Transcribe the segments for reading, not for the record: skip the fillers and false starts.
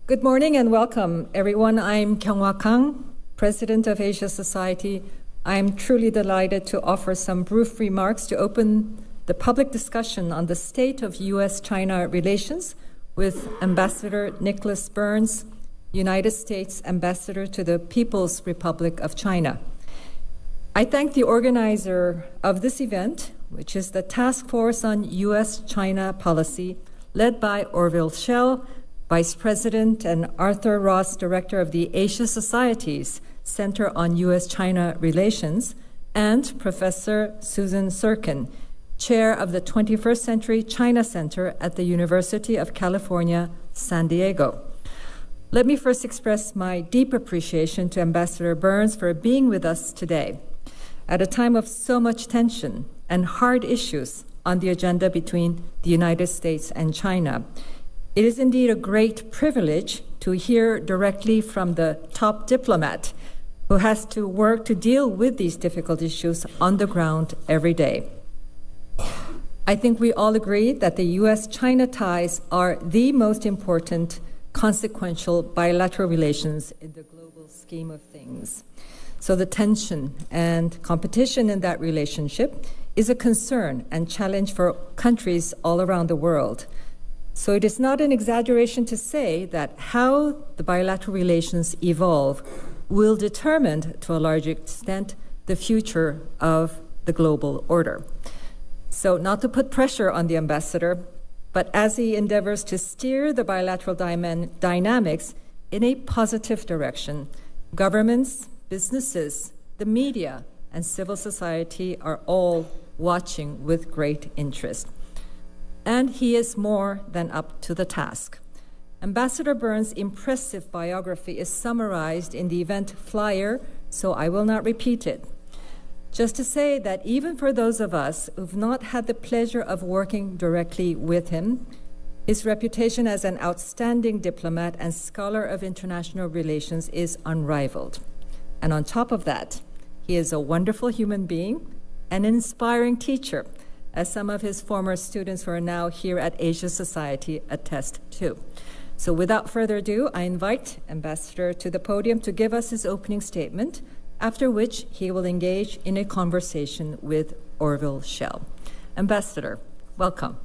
Good morning and welcome, everyone. I'm Kyunghwa Kang, President of Asia Society. I'm truly delighted to offer some brief remarks to open the public discussion on the state of U.S. China relations with Ambassador Nicholas Burns, United States Ambassador to the People's Republic of China. I thank the organizer of this event, which is the Task Force on U.S. China Policy, led by Orville Schell, Vice President, and Arthur Ross, Director of the Asia Society's Center on U.S. China Relations, and Professor Susan Serkin, Chair of the 21st Century China Center at the University of California, San Diego. Let me first express my deep appreciation to Ambassador Burns for being with us today at a time of so much tension and hard issues on the agenda between the United States and China. It is indeed a great privilege to hear directly from the top diplomat who has to work to deal with these difficult issues on the ground every day. I think we all agree that the U.S.-China ties are the most important consequential bilateral relations in the global scheme of things. So the tension and competition in that relationship is a concern and challenge for countries all around the world. So it is not an exaggeration to say that how the bilateral relations evolve will determine, to a large extent, the future of the global order. So not to put pressure on the ambassador, but as he endeavors to steer the bilateral dynamics in a positive direction, governments, businesses, the media, and civil society are all watching with great interest. And he is more than up to the task. Ambassador Burns' impressive biography is summarized in the event flyer, so I will not repeat it. Just to say that even for those of us who've not had the pleasure of working directly with him, his reputation as an outstanding diplomat and scholar of international relations is unrivaled. And on top of that, he is a wonderful human being, an inspiring teacher, as some of his former students who are now here at Asia Society attest to. So without further ado, I invite Ambassador to the podium to give us his opening statement, after which he will engage in a conversation with Orville Schell. Ambassador, welcome.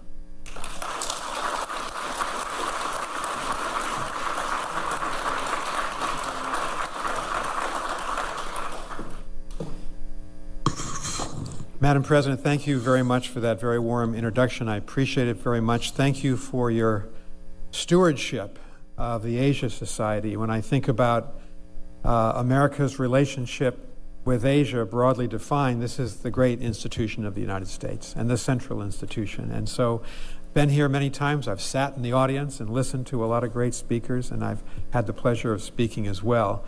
Madam President, thank you very much for that very warm introduction. I appreciate it very much. Thank you for your stewardship of the Asia Society. When I think about America's relationship with Asia, broadly defined, this is the great institution of the United States and the central institution. And so, been here many times. I've sat in the audience and listened to a lot of great speakers, and I've had the pleasure of speaking as well.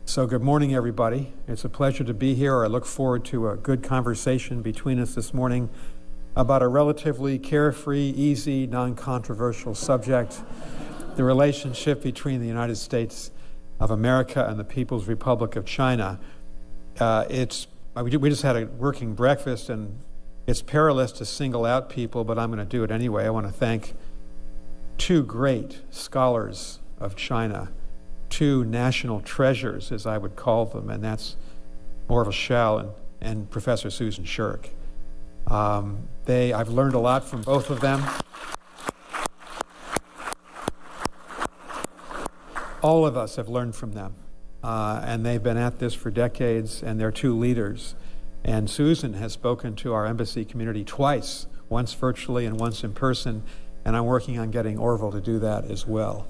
So good morning, everybody. It's a pleasure to be here. I look forward to a good conversation between us this morning about a relatively carefree, easy, non-controversial subject, the relationship between the United States of America and the People's Republic of China. We just had a working breakfast, and it's perilous to single out people, but I'm going to do it anyway. I want to thank two great scholars of China, two national treasures, as I would call them, and that's Orville Schell and Professor Susan Shirk. I've learned a lot from both of them. All of us have learned from them, and they've been at this for decades, and they're two leaders. And Susan has spoken to our embassy community twice, once virtually and once in person, and I'm working on getting Orville to do that as well.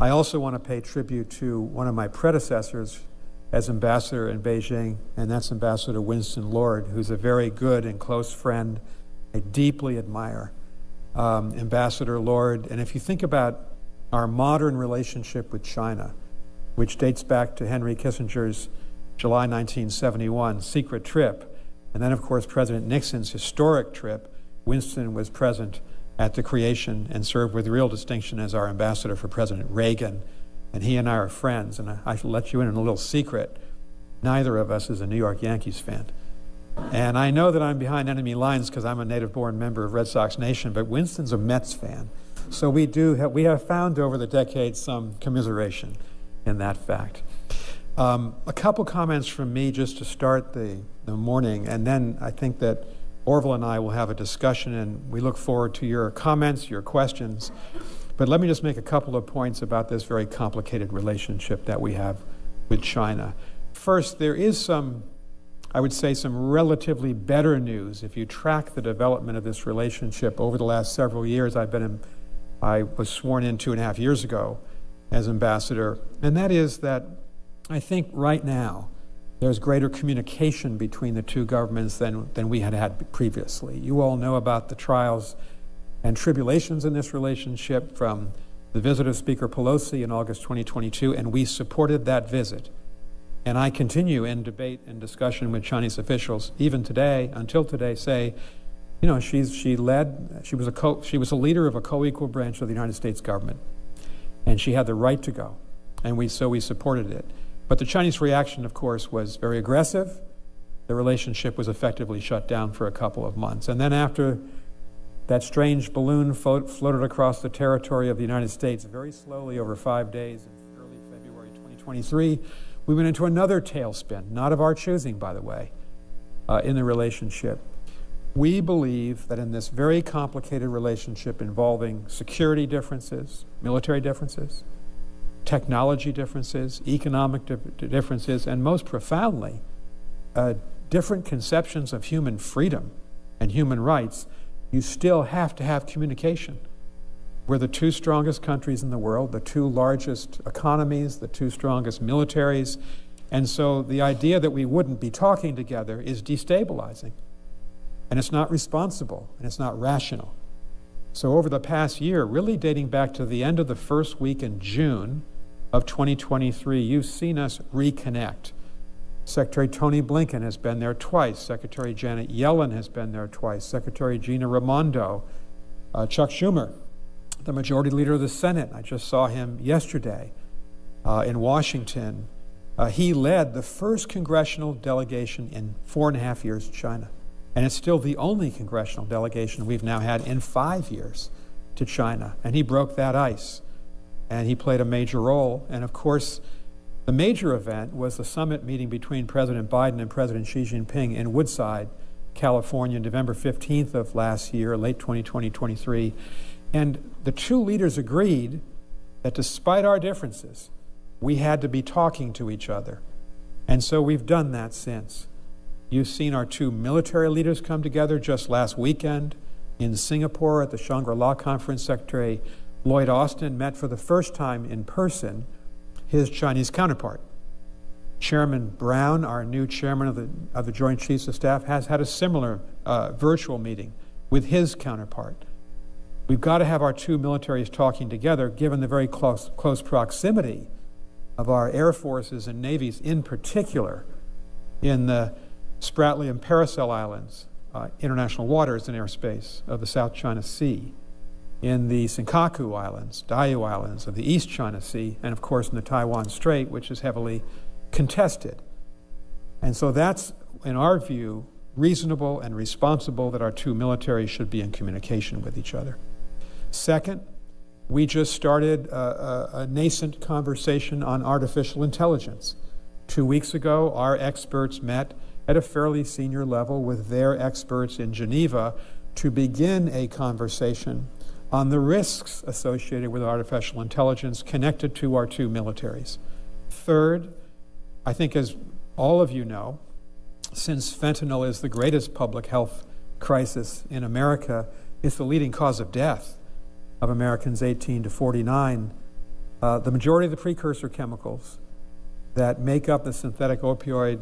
I also want to pay tribute to one of my predecessors as ambassador in Beijing, and that's Ambassador Winston Lord, who's a very good and close friend I deeply admire. Ambassador Lord, and if you think about our modern relationship with China, which dates back to Henry Kissinger's July 1971 secret trip, and then of course President Nixon's historic trip, Winston was present at the creation and served with real distinction as our ambassador for President Reagan. And he and I are friends, and I should let you in on a little secret. Neither of us is a New York Yankees fan. And I know that I'm behind enemy lines because I'm a native-born member of Red Sox Nation, but Winston's a Mets fan. So we have found over the decades some commiseration in that fact. A couple comments from me just to start the morning, and then I think that Orville and I will have a discussion, and we look forward to your comments, your questions. But let me just make a couple of points about this very complicated relationship that we have with China. First, there is some, I would say, some relatively better news. If you track the development of this relationship over the last several years, I was sworn in 2.5 years ago as ambassador, and that is that I think right now there's greater communication between the two governments than we had previously. You all know about the trials and tribulations in this relationship from the visit of Speaker Pelosi in August 2022, and we supported that visit. And I continue in debate and discussion with Chinese officials, even today, until today, say, you know, she was a leader of a co-equal branch of the United States government, and she had the right to go, and so we supported it. But the Chinese reaction, of course, was very aggressive. The relationship was effectively shut down for a couple of months. And then after that strange balloon floated across the territory of the United States very slowly over 5 days in early February 2023, we went into another tailspin, not of our choosing, by the way, in the relationship. We believe that in this very complicated relationship involving security differences, military differences, technology differences, economic differences, and most profoundly, different conceptions of human freedom and human rights, you still have to have communication. We're the two strongest countries in the world, the two largest economies, the two strongest militaries, and so the idea that we wouldn't be talking together is destabilizing. And it's not responsible, and it's not rational. So over the past year, really dating back to the end of the first week in June of 2023, you've seen us reconnect. Secretary Tony Blinken has been there twice. Secretary Janet Yellen has been there twice. Secretary Gina Raimondo, Chuck Schumer, the majority leader of the Senate. I just saw him yesterday in Washington. He led the first congressional delegation in 4.5 years to China. And it's still the only congressional delegation we've now had in 5 years to China. And he broke that ice. And he played a major role. And of course, the major event was the summit meeting between President Biden and President Xi Jinping in Woodside, California, November 15th of last year, late 2023. And the two leaders agreed that despite our differences, we had to be talking to each other. And so we've done that since. You've seen our two military leaders come together just last weekend in Singapore at the Shangri-La Conference. Secretary Lloyd Austin met for the first time in person his Chinese counterpart. Chairman Brown, our new chairman of the Joint Chiefs of Staff, has had a similar virtual meeting with his counterpart. We've got to have our two militaries talking together, given the very close proximity of our air forces and navies, in particular in the Spratly and Paracel Islands, international waters and airspace of the South China Sea, in the Senkaku Islands, Diaoyu Islands of the East China Sea, and of course in the Taiwan Strait, which is heavily contested. And so that's, in our view, reasonable and responsible that our two militaries should be in communication with each other. Second, we just started a nascent conversation on artificial intelligence. 2 weeks ago, our experts met at a fairly senior level with their experts in Geneva to begin a conversation on the risks associated with artificial intelligence connected to our two militaries. Third, I think as all of you know, since fentanyl is the greatest public health crisis in America, it's the leading cause of death of Americans 18 to 49. The majority of the precursor chemicals that make up the synthetic opioid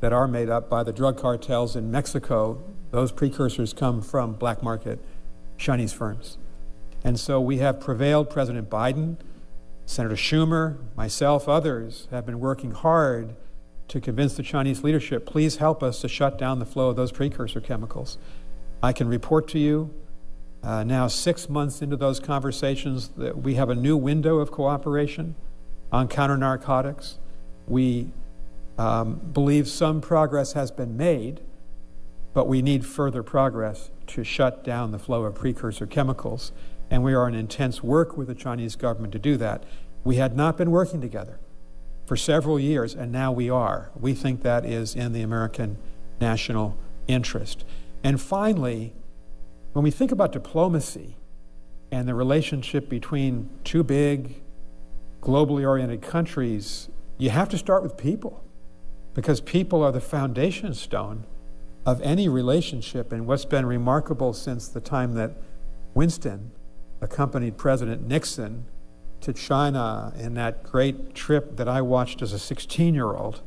that are made up by the drug cartels in Mexico, those precursors come from black market Chinese firms. And so we have prevailed. President Biden, Senator Schumer, myself, others have been working hard to convince the Chinese leadership, please help us to shut down the flow of those precursor chemicals. I can report to you now 6 months into those conversations that we have a new window of cooperation on counter-narcotics. We believe some progress has been made, but we need further progress to shut down the flow of precursor chemicals. and we are in intense work with the Chinese government to do that. We had not been working together for several years, and now we are. We think that is in the American national interest. And finally, when we think about diplomacy and the relationship between two big, globally oriented countries, you have to start with people, because people are the foundation stone of any relationship. And what's been remarkable since the time that Winston accompanied President Nixon to China in that great trip that I watched as a 16-year-old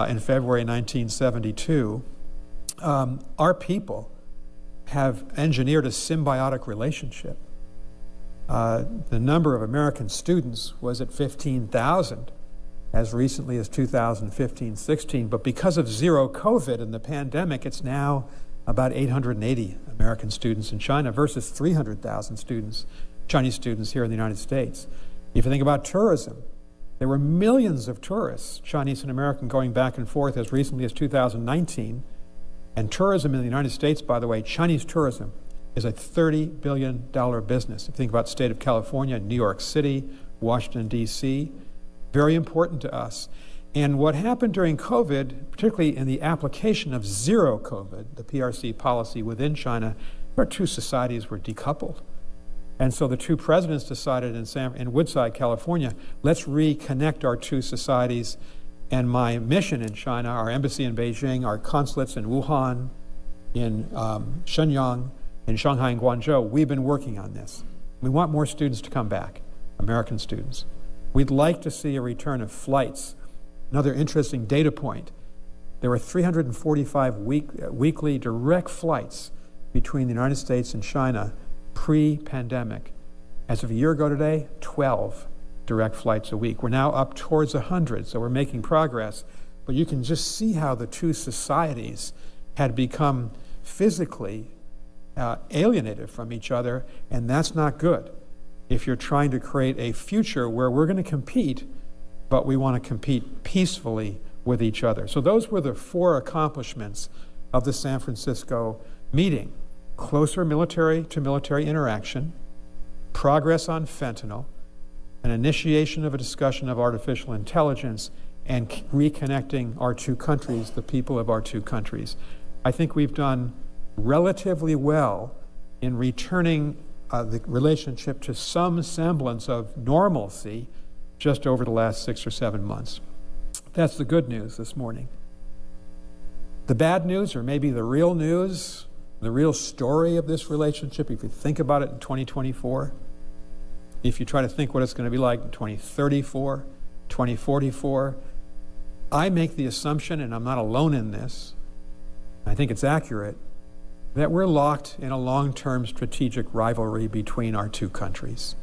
in February 1972, our people have engineered a symbiotic relationship. The number of American students was at 15,000 as recently as 2015-16, but because of zero COVID and the pandemic, it's now about 880 American students in China versus 300,000 students, Chinese students here in the United States. If you think about tourism, there were millions of tourists, Chinese and American, going back and forth as recently as 2019. And tourism in the United States, by the way, Chinese tourism, is a $30 billion business. If you think about the state of California, New York City, Washington, D.C., very important to us. And what happened during COVID, particularly in the application of zero COVID, the PRC policy within China, our two societies were decoupled. And so the two presidents decided in Woodside, California, let's reconnect our two societies. And my mission in China, our embassy in Beijing, our consulates in Wuhan, in Shenyang, in Shanghai and Guangzhou, we've been working on this. We want more students to come back, American students. We'd like to see a return of flights. Another interesting data point, there were 345 weekly direct flights between the United States and China pre-pandemic. As of a year ago today, 12 direct flights a week. We're now up towards 100, so we're making progress. But you can just see how the two societies had become physically alienated from each other, and that's not good if you're trying to create a future where we're going to compete, but we want to compete peacefully with each other. So those were the four accomplishments of the San Francisco meeting: closer military-to-military interaction, progress on fentanyl, an initiation of a discussion of artificial intelligence, and reconnecting our two countries, the people of our two countries. I think we've done relatively well in returning the relationship to some semblance of normalcy just over the last 6 or 7 months. That's the good news this morning. The bad news, or maybe the real news, the real story of this relationship, if you think about it in 2024, if you try to think what it's going to be like in 2034, 2044, I make the assumption, and I'm not alone in this, I think it's accurate, that we're locked in a long-term strategic rivalry between our two countries.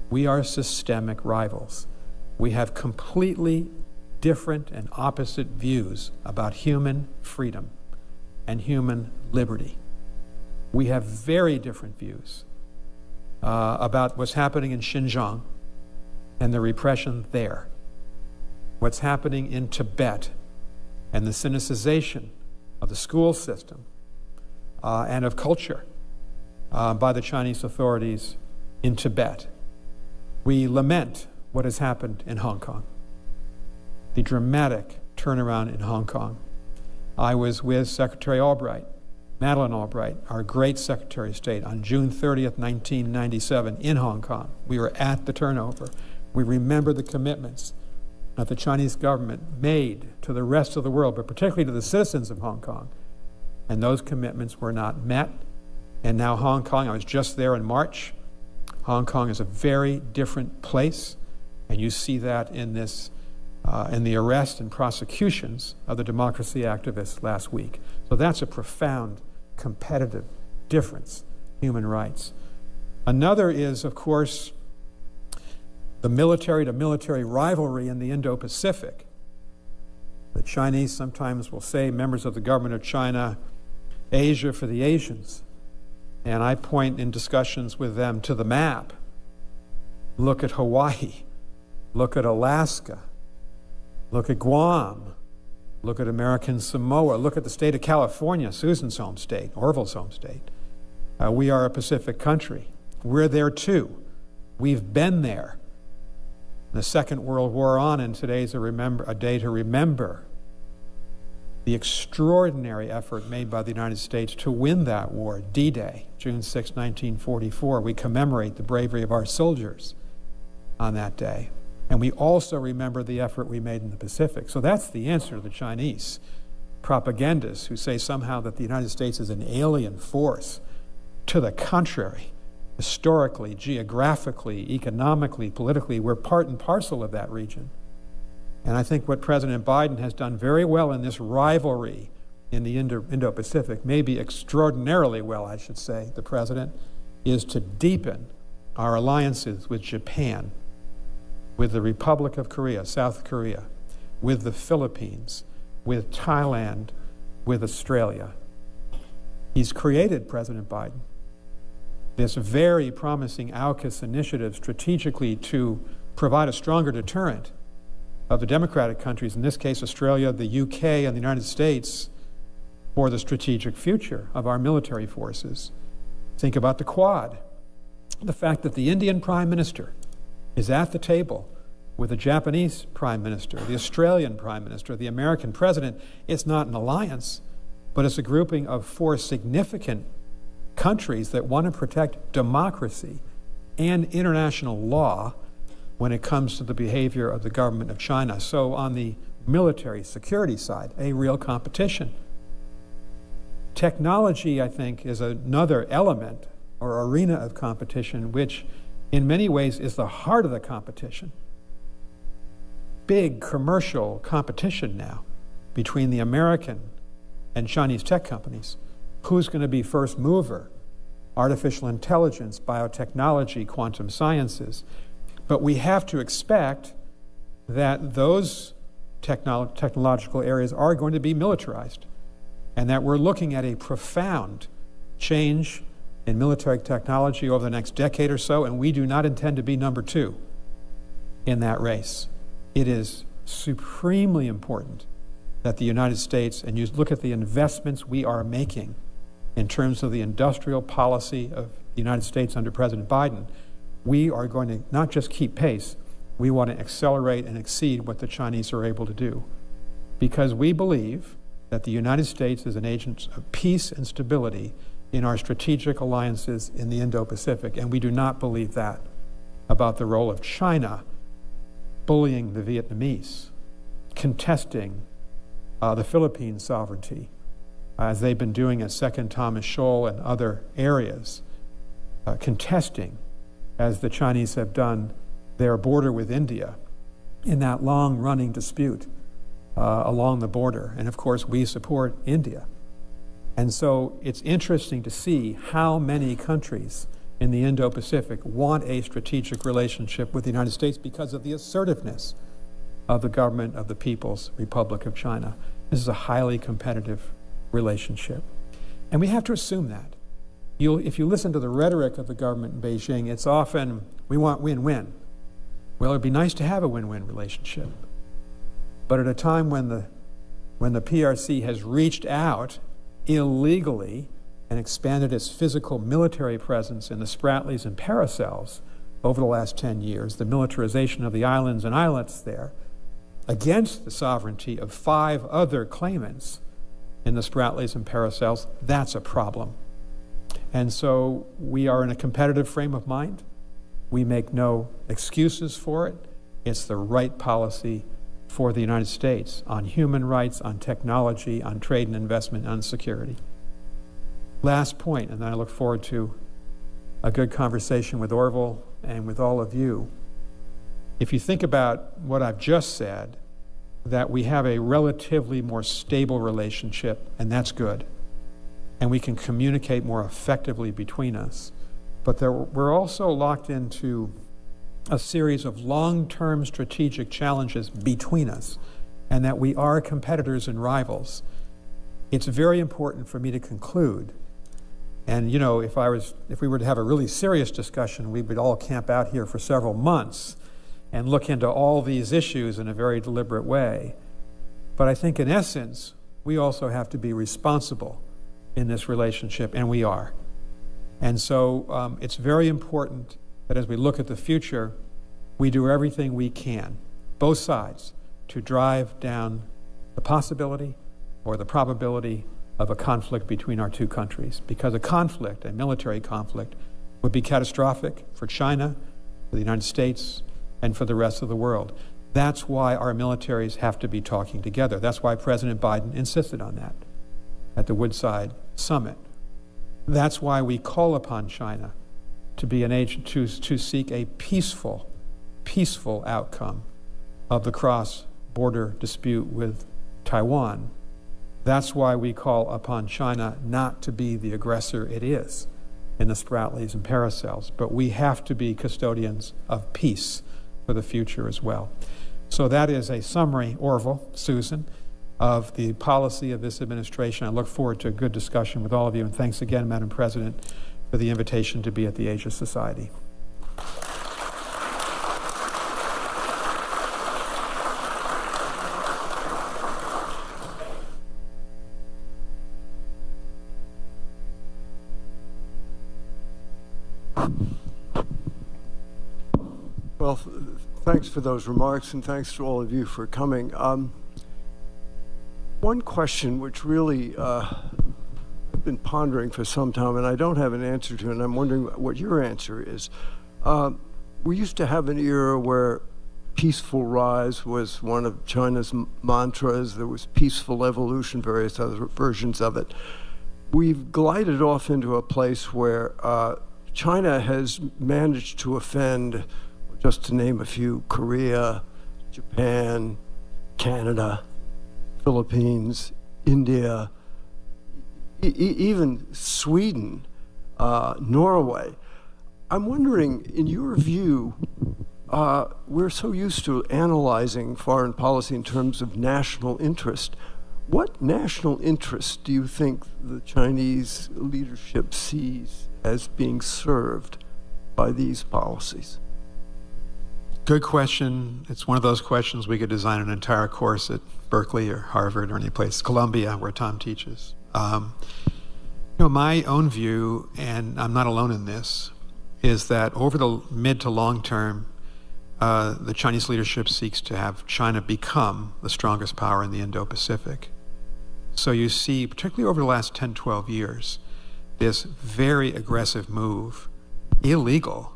We are systemic rivals. We have completely different and opposite views about human freedom and human liberty. We have very different views about what's happening in Xinjiang and the repression there, what's happening in Tibet and the sinicization of the school system and of culture by the Chinese authorities in Tibet. We lament what has happened in Hong Kong, the dramatic turnaround in Hong Kong. I was with Secretary Albright, Madeleine Albright, our great Secretary of State, on June 30th, 1997 in Hong Kong. We were at the turnover. We remember the commitments that the Chinese government made to the rest of the world, but particularly to the citizens of Hong Kong. And those commitments were not met. And now Hong Kong, I was just there in March. Hong Kong is a very different place. And you see that in this, in the arrest and prosecutions of the democracy activists last week. So that's a profound competitive difference, human rights. Another is, of course, the military-to-military rivalry in the Indo-Pacific. The Chinese sometimes will say, members of the government of China, Asia for the Asians. And I point in discussions with them to the map. Look at Hawaii. Look at Alaska. Look at Guam. Look at American Samoa. Look at the state of California, Susan's home state, Orville's home state. We are a Pacific country. We're there too. We've been there. The Second World War on, and today's a day to remember the extraordinary effort made by the United States to win that war, D-Day, June 6, 1944. We commemorate the bravery of our soldiers on that day. And we also remember the effort we made in the Pacific. So that's the answer to the Chinese propagandists who say somehow that the United States is an alien force. To the contrary, historically, geographically, economically, politically, we're part and parcel of that region. And I think what President Biden has done very well in this rivalry in the Indo-Pacific, maybe extraordinarily well, I should say, the president, is to deepen our alliances with Japan, with the Republic of Korea, South Korea, with the Philippines, with Thailand, with Australia. He's created, President Biden, this very promising AUKUS initiative strategically to provide a stronger deterrent of the democratic countries, in this case Australia, the UK, and the United States, for the strategic future of our military forces. Think about the Quad. The fact that the Indian Prime Minister is at the table with the Japanese Prime Minister, the Australian Prime Minister, the American President. It's not an alliance, but it's a grouping of four significant countries that want to protect democracy and international law when it comes to the behavior of the government of China. So on the military security side, a real competition. Technology, I think, is another element or arena of competition, which in many ways is the heart of the competition. Big commercial competition now between the American and Chinese tech companies. Who's going to be first mover? Artificial intelligence, biotechnology, quantum sciences. But we have to expect that those technological areas are going to be militarized, and that we're looking at a profound change in military technology over the next decade or so, and we do not intend to be number two in that race. It is supremely important that the United States, and you look at the investments we are making in terms of the industrial policy of the United States under President Biden, we are going to not just keep pace, we want to accelerate and exceed what the Chinese are able to do. Because we believe that the United States is an agent of peace and stability in our strategic alliances in the Indo-Pacific, and we do not believe that about the role of China bullying the Vietnamese, contesting the Philippine sovereignty, as they've been doing at Second Thomas Shoal and other areas, contesting, as the Chinese have done, their border with India in that long-running dispute along the border. And of course, we support India. And so it's interesting to see how many countries in the Indo-Pacific want a strategic relationship with the United States because of the assertiveness of the government of the People's Republic of China. This is a highly competitive relationship. And we have to assume that. If you listen to the rhetoric of the government in Beijing, it's often, we want win-win. Well, it'd be nice to have a win-win relationship. But at a time when the PRC has reached out illegally and expanded its physical military presence in the Spratlys and Paracels over the last 10 years, the militarization of the islands and islets there, against the sovereignty of 5 other claimants in the Spratlys and Paracels, that's a problem. And so we are in a competitive frame of mind. We make no excuses for it. It's the right policy for the United States on human rights, on technology, on trade and investment, on security. Last point, and then I look forward to a good conversation with Orville and with all of you. If you think about what I've just said, that we have a relatively more stable relationship, and that's good. And we can communicate more effectively between us. But we're also locked into a series of long-term strategic challenges between us, and that we are competitors and rivals. It's very important for me to conclude. And you know, if we were to have a really serious discussion, we would all camp out here for several months and look into all these issues in a very deliberate way. But I think in essence, we also have to be responsible in this relationship, and we are. And so it's very important that as we look at the future, we do everything we can, both sides, to drive down the possibility or the probability of a conflict between our two countries. Because a conflict, a military conflict, would be catastrophic for China, for the United States, and for the rest of the world. That's why our militaries have to be talking together. That's why President Biden insisted on that at the Woodside Summit. That's why we call upon China to be an agent to seek a peaceful outcome of the cross-border dispute with Taiwan. That's why we call upon China not to be the aggressor it is in the Spratlys and Paracels, but we have to be custodians of peace for the future as well. So that is a summary, Orville, Susan, of the policy of this administration. I look forward to a good discussion with all of you, and thanks again, Madam President, for the invitation to be at the Asia Society. Well, thanks for those remarks, and thanks to all of you for coming. One question which really I've been pondering for some time, and I don't have an answer to, and I'm wondering what your answer is. We used to have an era where peaceful rise was one of China's mantras. There was peaceful evolution, various other versions of it. We've glided off into a place where China has managed to offend, just to name a few, Korea, Japan, Canada, Philippines, India, even Sweden, Norway. I'm wondering, in your view, we're so used to analyzing foreign policy in terms of national interest. What national interest do you think the Chinese leadership sees as being served by these policies? Good question. It's one of those questions we could design an entire course at Berkeley or Harvard or any place, Columbia, where Tom teaches. My own view, and I'm not alone in this, is that over the mid to long term, the Chinese leadership seeks to have China become the strongest power in the Indo-Pacific. So you see, particularly over the last 10, 12 years, this very aggressive move, illegal,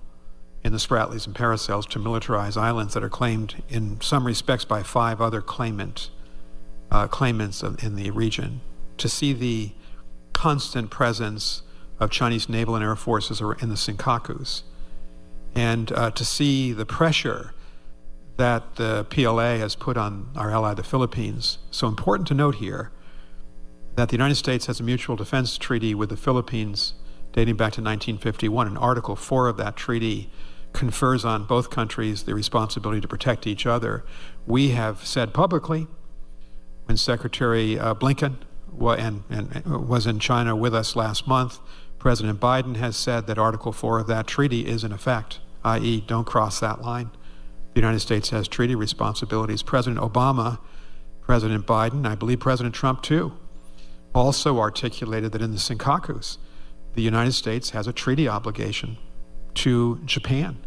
in the Spratlys and Paracels to militarize islands that are claimed in some respects by 5 other claimants in the region, to see the constant presence of Chinese naval and air forces in the Senkakus, and to see the pressure that the PLA has put on our ally, the Philippines. So important to note here that the United States has a mutual defense treaty with the Philippines dating back to 1951, and Article 4 of that treaty confers on both countries the responsibility to protect each other. We have said publicly, when Secretary Blinken was in China with us last month, President Biden has said that Article 4 of that treaty is in effect, i.e., don't cross that line. The United States has treaty responsibilities. President Obama, President Biden, I believe President Trump too, also articulated that in the Senkakus, the United States has a treaty obligation to Japan.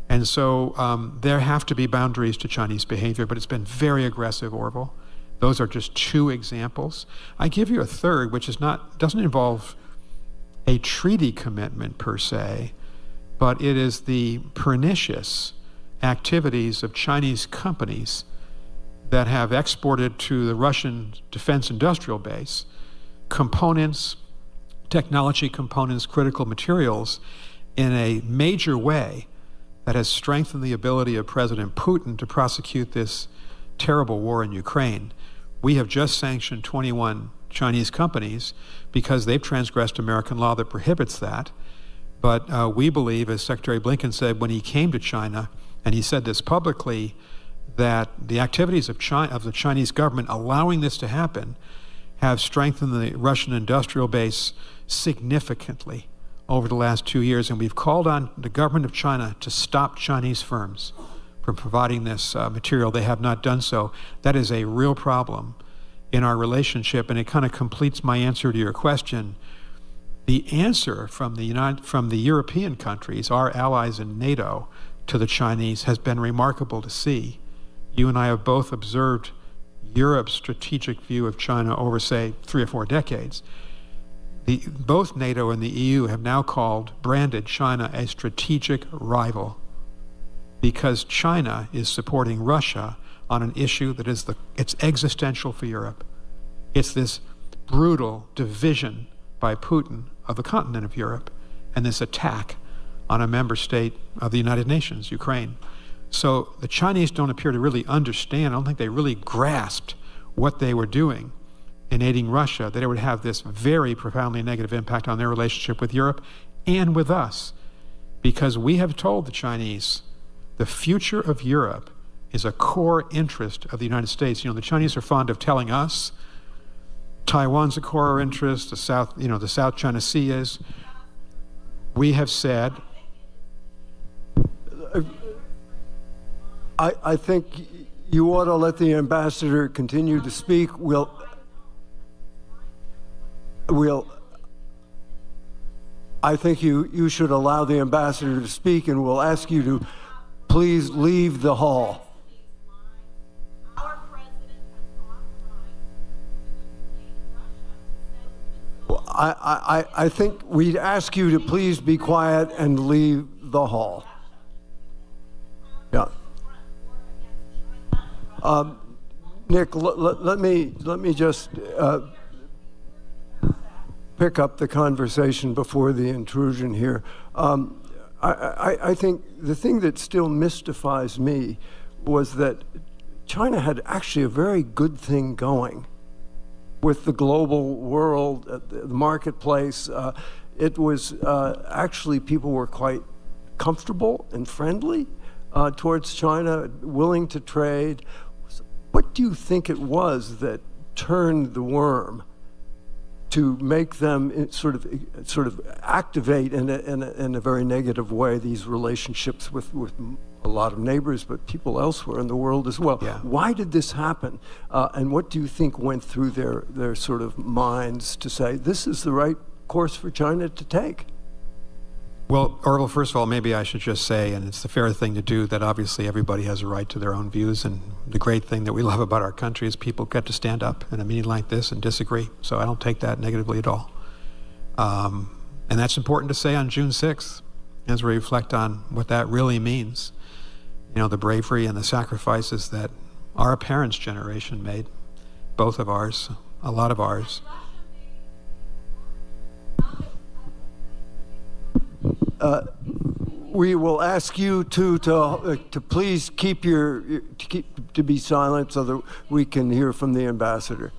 And so there have to be boundaries to Chinese behavior, but it's been very aggressive, Orville. Those are just 2 examples. I give you a third, which doesn't involve a treaty commitment per se, but it is the pernicious activities of Chinese companies that have exported to the Russian defense industrial base components, technology components, critical materials, in a major way that has strengthened the ability of President Putin to prosecute this terrible war in Ukraine. We have just sanctioned 21 Chinese companies because they've transgressed American law that prohibits that. But we believe, as Secretary Blinken said when he came to China, and he said this publicly, that the activities of the Chinese government allowing this to happen have strengthened the Russian industrial base significantly over the last 2 years, and we've called on the government of China to stop Chinese firms from providing this material. They have not done so. That is a real problem in our relationship, and it kind of completes my answer to your question. The answer from the European countries, our allies in NATO, to the Chinese has been remarkable to see. You and I have both observed Europe's strategic view of China over, say, 3 or 4 decades. Both NATO and the EU have now branded China a strategic rival because China is supporting Russia on an issue that is it's existential for Europe. It's this brutal division by Putin of the continent of Europe and this attack on a member state of the United Nations, Ukraine. So the Chinese don't appear to really understand. I don't think they really grasped what they were doing in aiding Russia, that it would have this very profoundly negative impact on their relationship with Europe and with us. Because we have told the Chinese the future of Europe is a core interest of the United States. You know, the Chinese are fond of telling us Taiwan's a core interest, the South China Sea is. We have said... I think you ought to let the ambassador continue to speak. I think you should allow the ambassador to speak, and we'll ask you to please leave the hall. I think we'd ask you to please be quiet and leave the hall. Yeah. Nick, let me just pick up the conversation before the intrusion here. I think the thing that still mystifies me was that China had actually a very good thing going with the global world, the marketplace. It was actually, people were quite comfortable and friendly towards China, willing to trade. What do you think it was that turned the worm to make them sort of activate in a very negative way these relationships with a lot of neighbors, but people elsewhere in the world as well? Yeah. Why did this happen? And what do you think went through their sort of minds to say, this is the right course for China to take? Well, Orville, first of all, maybe I should just say, and it's the fair thing to do, that obviously everybody has a right to their own views, and the great thing that we love about our country is people get to stand up in a meeting like this and disagree, so I don't take that negatively at all. And that's important to say on June 6th, as we reflect on what that really means. You know, the bravery and the sacrifices that our parents' generation made, both of ours, a lot of ours. We will ask you to please to be silent so that we can hear from the ambassador.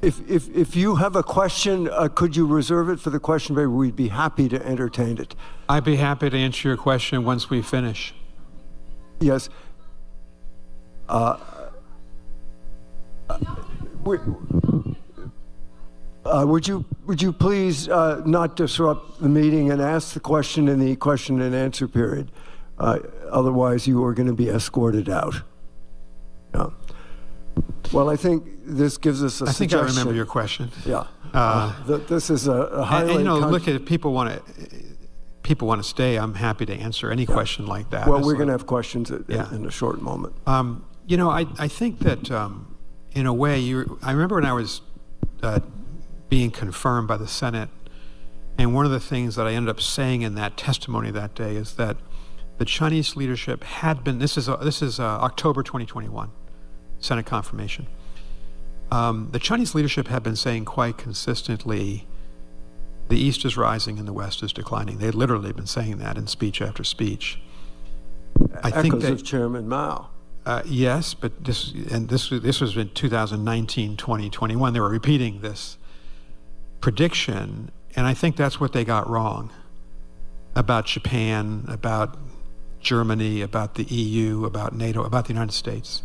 If you have a question, could you reserve it for the question period? We'd be happy to entertain it. I'd be happy to answer your question once we finish. Yes. Would you please not disrupt the meeting and ask the question in the question and answer period? Otherwise, you are going to be escorted out. Yeah. Well, I think this gives us a suggestion. I think I remember your question. Yeah. This is a highly... And, you know, look, if people want to stay, I'm happy to answer any question like that. Well, we're going to have questions in a short moment. You know, I think that in a way, I remember when I was being confirmed by the Senate, and one of the things that I ended up saying in that testimony that day is that the Chinese leadership had been, this is October 2021, Senate confirmation. The Chinese leadership had been saying quite consistently, the East is rising and the West is declining. They had literally been saying that in speech after speech. I think of Chairman Mao. Yes, but this was in 2019, 2021. They were repeating this prediction, and I think that's what they got wrong about Japan, about Germany, about the EU, about NATO, about the United States.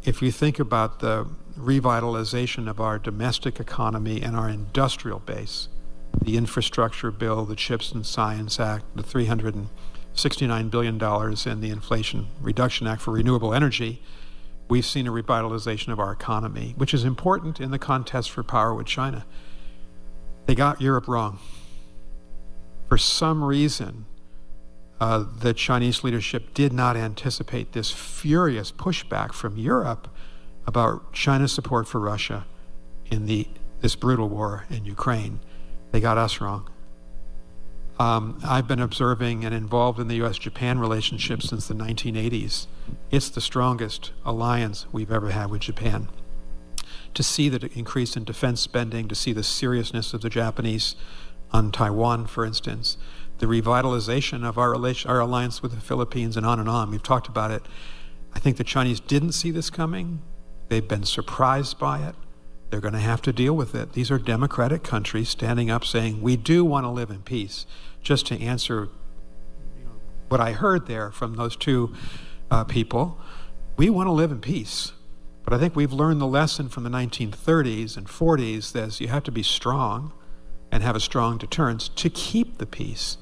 If you think about the revitalization of our domestic economy and our industrial base, the infrastructure bill, the CHIPS and Science Act, the $369 billion in the Inflation Reduction Act for renewable energy, We've seen a revitalization of our economy, which is important in the contest for power with China. They got Europe wrong. For some reason, the Chinese leadership did not anticipate this furious pushback from Europe about China's support for Russia in this brutal war in Ukraine. They got us wrong. I've been observing and involved in the U.S.-Japan relationship since the 1980s. It's the strongest alliance we've ever had with Japan. To see the increase in defense spending, to see the seriousness of the Japanese on Taiwan, for instance, the revitalization of our alliance with the Philippines, and on. We've talked about it. I think the Chinese didn't see this coming. They've been surprised by it. They're going to have to deal with it. These are democratic countries standing up saying, we do want to live in peace. Just to answer what I heard there from those two people, we want to live in peace. But I think we've learned the lesson from the 1930s and 40s that you have to be strong and have a strong deterrence to keep the peace.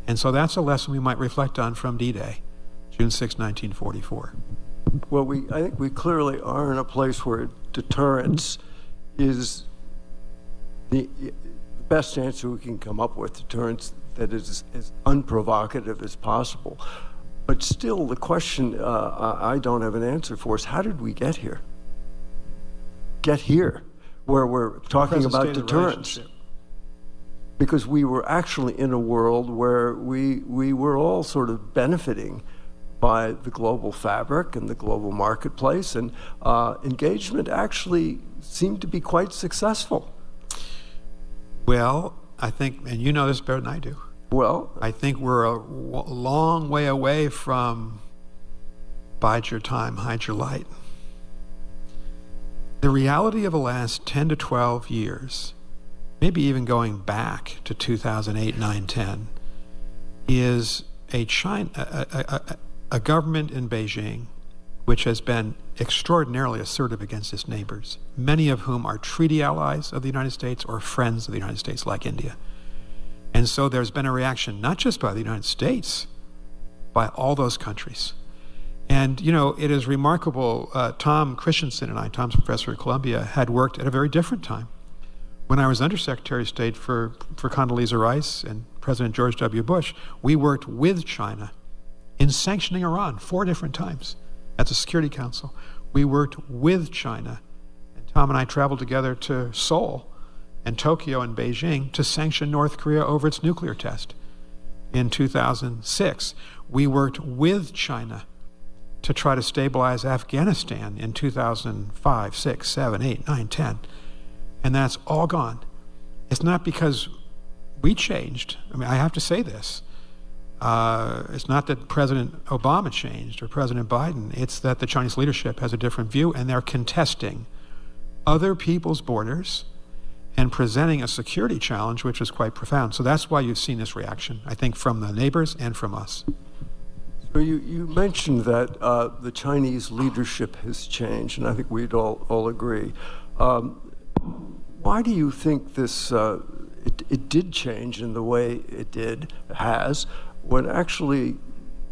And so that's a lesson we might reflect on from D-Day, June 6, 1944. Well, I think we clearly are in a place where deterrence is the best answer we can come up with, deterrence that is as unprovocative as possible. But still, the question I don't have an answer for is, how did we get here? Get here, where we're talking about deterrence. Because we were actually in a world where we were all sort of benefiting by the global fabric and the global marketplace, and engagement actually seemed to be quite successful. Well, I think, and you know this better than I do, well, I think we're a long way away from bide your time, hide your light. The reality of the last 10 to 12 years, maybe even going back to 2008, 9, 10, is a government in Beijing which has been extraordinarily assertive against its neighbors, many of whom are treaty allies of the United States or friends of the United States, like India. And so there's been a reaction, not just by the United States, by all those countries. And, you know, it is remarkable. Tom Christensen and I, Tom's professor at Columbia, had worked at a very different time. When I was Undersecretary of State for Condoleezza Rice and President George W. Bush, we worked with China in sanctioning Iran 4 different times at the Security Council. We worked with China, and Tom and I traveled together to Seoul and Tokyo and Beijing to sanction North Korea over its nuclear test. In 2006, we worked with China to try to stabilize Afghanistan in 2005, 6, 7, 8, 9, 10. And that's all gone. It's not because we changed. I mean, I have to say this. It's not that President Obama changed or President Biden. It's that the Chinese leadership has a different view, and they're contesting other people's borders and presenting a security challenge which is quite profound. So that's why you've seen this reaction, I think, from the neighbors and from us. So you mentioned that the Chinese leadership has changed, and I think we'd all agree. Why do you think this it did change in the way it has, when actually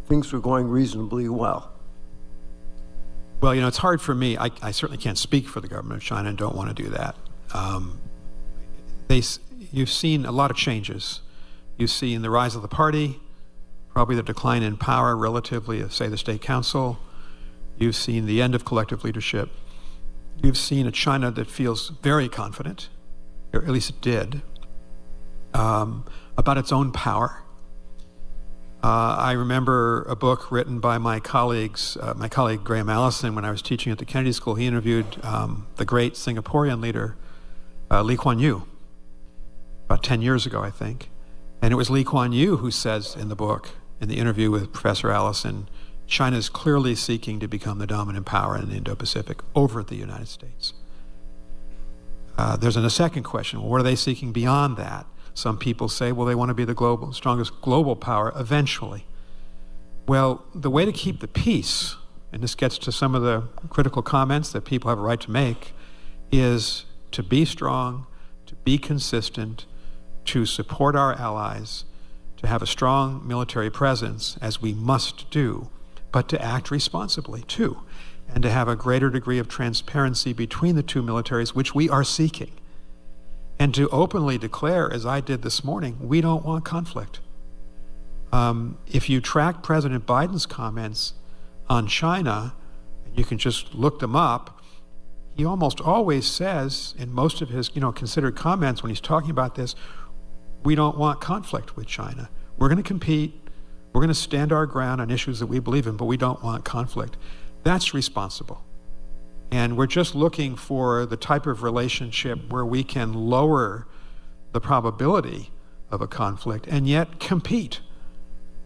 things were going reasonably well? Well, you know, it's hard for me. I certainly can't speak for the government of China and don't want to do that. You've seen a lot of changes. You've seen the rise of the party, probably the decline in power relatively of, say, the State Council. You've seen the end of collective leadership. You've seen a China that feels very confident, or at least it did, about its own power. I remember a book written by my colleague Graham Allison, when I was teaching at the Kennedy School. He interviewed the great Singaporean leader, Lee Kuan Yew, about 10 years ago, I think. And it was Lee Kuan Yew who says in the book, in the interview with Professor Allison, China is clearly seeking to become the dominant power in the Indo-Pacific over the United States. There's a second question. Well, what are they seeking beyond that? Some people say, well, they want to be the strongest global power eventually. Well, the way to keep the peace, and this gets to some of the critical comments that people have a right to make, is to be strong, to be consistent, to support our allies, to have a strong military presence, as we must do, but to act responsibly, too. and to have a greater degree of transparency between the two militaries, which we are seeking, and to openly declare, as I did this morning, we don't want conflict. If you track President Biden's comments on China, and you can just look them up, he almost always says in most of his considered comments when he's talking about this, we don't want conflict with China. We're going to compete. We're going to stand our ground on issues that we believe in, but we don't want conflict. That's responsible. And we're just looking for the type of relationship where we can lower the probability of a conflict and yet compete,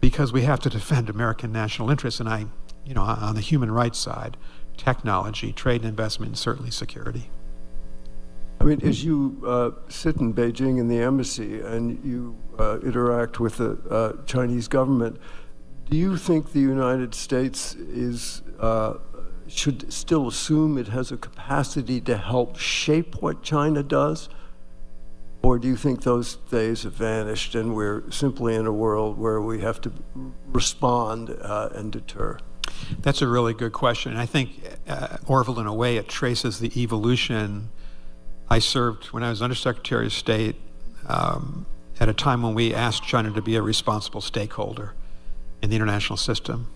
because we have to defend American national interests. And on the human rights side, technology, trade and investment, and certainly security. I mean, as you sit in Beijing in the embassy and you interact with the Chinese government, do you think the United States should still assume it has a capacity to help shape what China does? Or do you think those days have vanished and we're simply in a world where we have to respond and deter? That's a really good question. And I think, Orville, in a way, it traces the evolution. I served when I was Undersecretary of State at a time when we asked China to be a responsible stakeholder in the international system.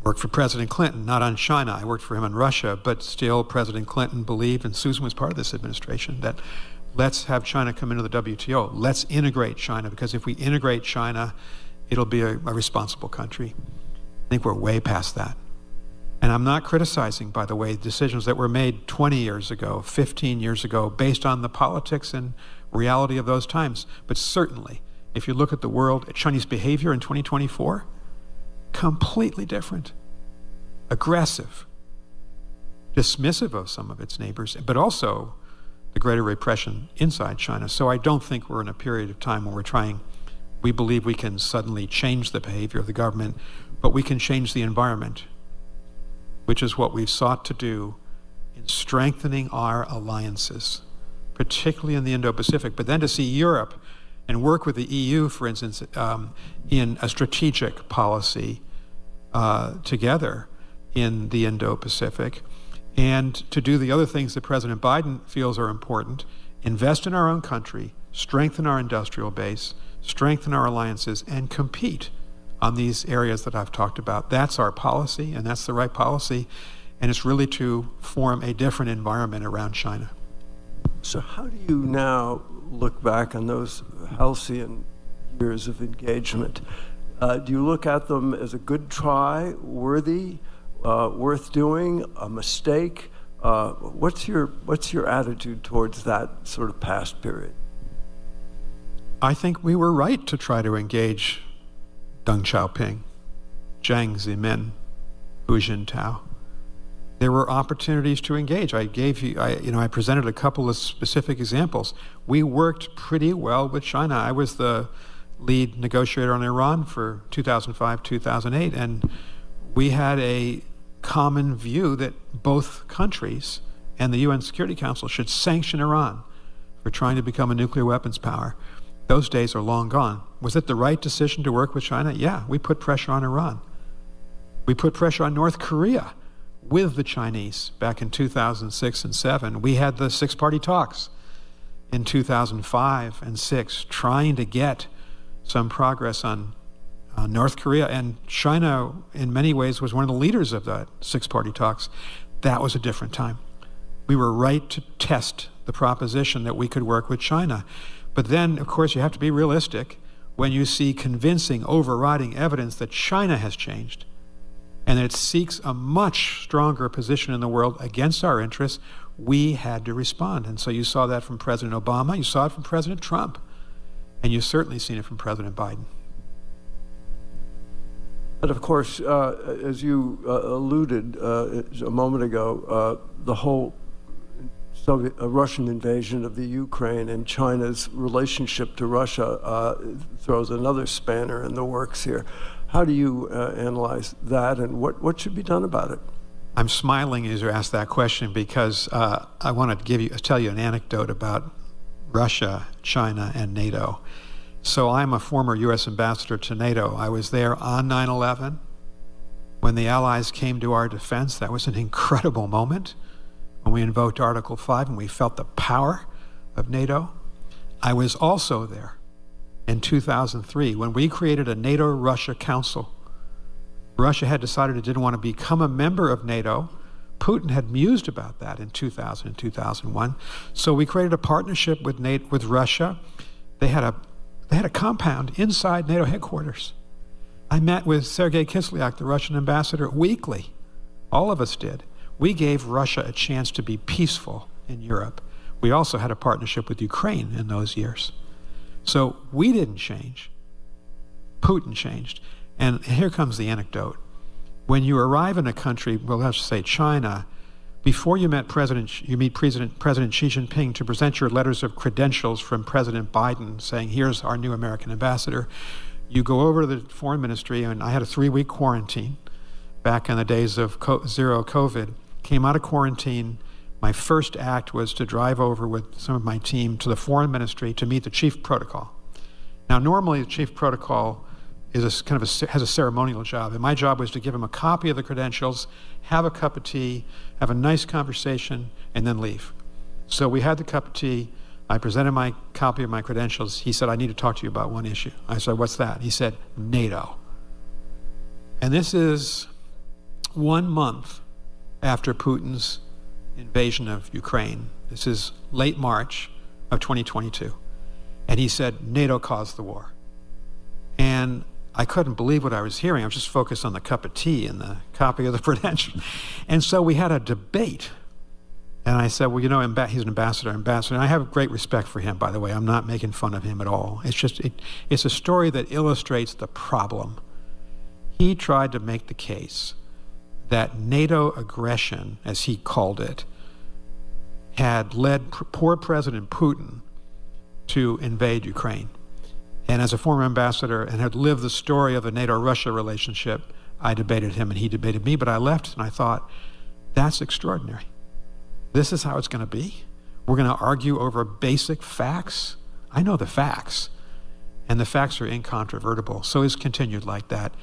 Worked for President Clinton, not on China. I worked for him on Russia, but still President Clinton believed, and Susan was part of this administration, that let's have China come into the WTO. Let's integrate China, because if we integrate China, it'll be a responsible country. I think we're way past that. And I'm not criticizing, by the way, decisions that were made 20 years ago, 15 years ago, based on the politics and reality of those times. But certainly, if you look at the world, at Chinese behavior in 2024, completely different. Aggressive. Dismissive of some of its neighbors, but also the greater repression inside China. So I don't think we're in a period of time when we believe we can suddenly change the behavior of the government, but we can change the environment, which is what we've sought to do in strengthening our alliances, particularly in the Indo-Pacific, but then to see Europe and work with the EU, for instance, in a strategic policy together in the Indo-Pacific, and to do the other things that President Biden feels are important: invest in our own country, strengthen our industrial base, strengthen our alliances, and compete on these areas that I've talked about. That's our policy, and that's the right policy, and it's really to form a different environment around China. So how do you now look back on those halcyon years of engagement? Do you look at them as a good try, worthy, worth doing, a mistake? What's your attitude towards that sort of past period? I think we were right to try to engage Deng Xiaoping, Jiang Zemin, Hu Jintao. There were opportunities to engage. I presented a couple of specific examples. We worked pretty well with China. I was the lead negotiator on Iran for 2005, 2008, and we had a common view that both countries and the UN Security Council should sanction Iran for trying to become a nuclear weapons power. Those days are long gone. Was it the right decision to work with China? Yeah, we put pressure on Iran. We put pressure on North Korea with the Chinese back in 2006 and 2007. We had the six-party talks in 2005 and 2006 trying to get some progress on North Korea, and China in many ways was one of the leaders of the six-party talks. That was a different time. We were right to test the proposition that we could work with China. But then, of course, you have to be realistic when you see convincing, overriding evidence that China has changed and that it seeks a much stronger position in the world against our interests. We had to respond. And so you saw that from President Obama, you saw it from President Trump, and you've certainly seen it from President Biden. And of course, as you alluded a moment ago, the whole Russian invasion of the Ukraine and China's relationship to Russia throws another spanner in the works here. How do you analyze that, and what should be done about it? I'm smiling as you ask that question because I want to tell you an anecdote about Russia, China, and NATO. So I'm a former U.S. ambassador to NATO. I was there on 9/11, When the Allies came to our defense, that was an incredible moment. When we invoked Article 5 and we felt the power of NATO. I was also there in 2003 when we created a NATO-Russia Council. Russia had decided it didn't want to become a member of NATO. Putin had mused about that in 2000 and 2001. So we created a partnership with Russia. They had a compound inside NATO headquarters. I met with Sergei Kislyak, the Russian ambassador, weekly. All of us did. We gave Russia a chance to be peaceful in Europe. We also had a partnership with Ukraine in those years. So we didn't change. Putin changed. And here comes the anecdote. When you arrive in a country, well, let's say China, before you meet President Xi Jinping to present your letters of credentials from President Biden saying, here's our new American ambassador, you go over to the foreign ministry, and I had a 3-week quarantine back in the days of zero COVID. Came out of quarantine. My first act was to drive over with some of my team to the foreign ministry to meet the chief protocol. Now, normally the chief protocol is has a ceremonial job, and my job was to give him a copy of the credentials, have a cup of tea, have a nice conversation, and then leave. So we had the cup of tea. I presented my copy of my credentials. He said, I need to talk to you about one issue. I said, what's that? He said, NATO. And this is 1 month after Putin's invasion of Ukraine. This is late March of 2022. And he said, NATO caused the war. And I couldn't believe what I was hearing. I was just focused on the cup of tea and the copy of the credentials. And so we had a debate. And I said, well, you know, he's an ambassador. And I have great respect for him, by the way. I'm not making fun of him at all. It's just, it's a story that illustrates the problem. He tried to make the case that NATO aggression, as he called it, had led poor President Putin to invade Ukraine. And as a former ambassador and had lived the story of the NATO-Russia relationship, I debated him and he debated me, but I left and I thought, that's extraordinary. This is how it's going to be? We're going to argue over basic facts? I know the facts, and the facts are incontrovertible. So it's continued like that